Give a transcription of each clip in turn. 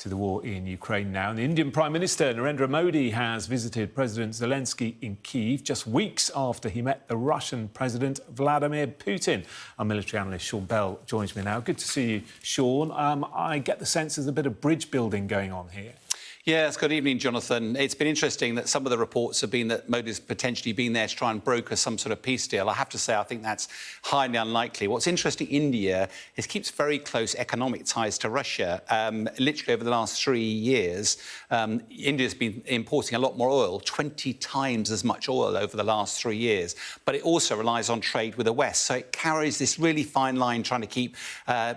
to the war in Ukraine now. And the Indian Prime Minister, Narendra Modi, has visited President Zelenskyy in Kyiv just weeks after he met the Russian President Vladimir Putin. Our military analyst, Sean Bell, joins me now. Good to see you, Sean. I get the sense there's a bit of bridge building going on here. Yes, good evening, Jonathan. It's been interesting that some of the reports have been that Modi's potentially been there to try and broker some sort of peace deal. I have to say, I think that's highly unlikely. What's interesting, India keeps very close economic ties to Russia. Literally over the last 3 years, India's been importing a lot more oil, 20 times as much oil over the last 3 years. But it also relies on trade with the West. So it carries this really fine line trying to keep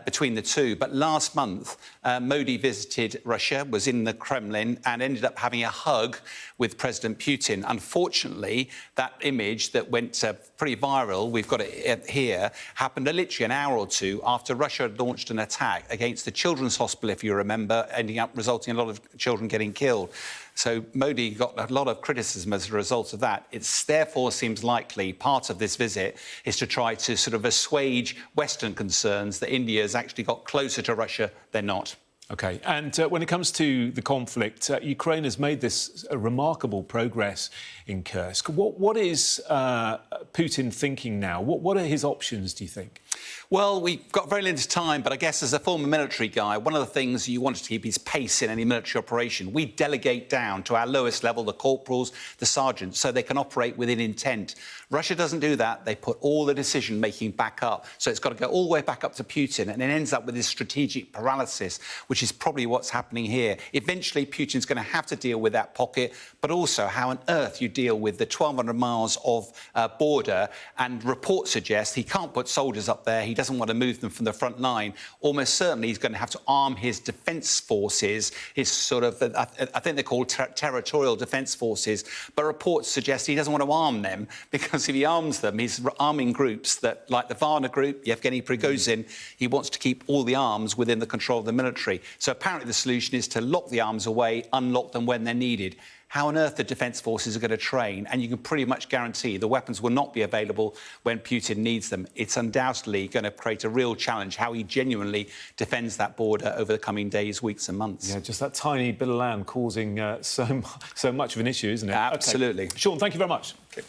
between the two. But last month, Modi visited Russia, was in the Kremlin, and ended up having a hug with President Putin. Unfortunately, that image that went pretty viral, we've got it here, happened literally an hour or two after Russia had launched an attack against the children's hospital, if you remember, ending up resulting in a lot of children getting killed. So Modi got a lot of criticism as a result of that. It therefore seems likely part of this visit is to try to sort of assuage Western concerns that India has actually got closer to Russia than not. OK, and when it comes to the conflict, Ukraine has made this remarkable progress in Kursk. What is Putin thinking now? What are his options, do you think? Well, we've got very limited time, but I guess as a former military guy, one of the things you want to keep is pace in any military operation. We delegate down to our lowest level, the corporals, the sergeants, so they can operate within intent. Russia doesn't do that. They put all the decision-making back up. So it's got to go all the way back up to Putin, and it ends up with this strategic paralysis, which is probably what's happening here. Eventually, Putin's going to have to deal with that pocket, but also how on earth you deal with the 1,200 miles of border, and reports suggest he can't put soldiers up there. He doesn't want to move them from the front line. Almost certainly he's going to have to arm his defence forces, his sort of, I think they're called territorial defence forces, but reports suggest he doesn't want to arm them, because if he arms them, he's arming groups that, like the Wagner group, Yevgeny Prigozhin, he wants to keep all the arms within the control of the military. So apparently the solution is to lock the arms away, unlock them when they're needed. How on earth the defence forces are going to train, and you can pretty much guarantee the weapons will not be available when Putin needs them. It's undoubtedly going to create a real challenge how he genuinely defends that border over the coming days, weeks and months. Yeah, just that tiny bit of land causing so much of an issue, isn't it? Absolutely. Okay. Sean, thank you very much. Okay.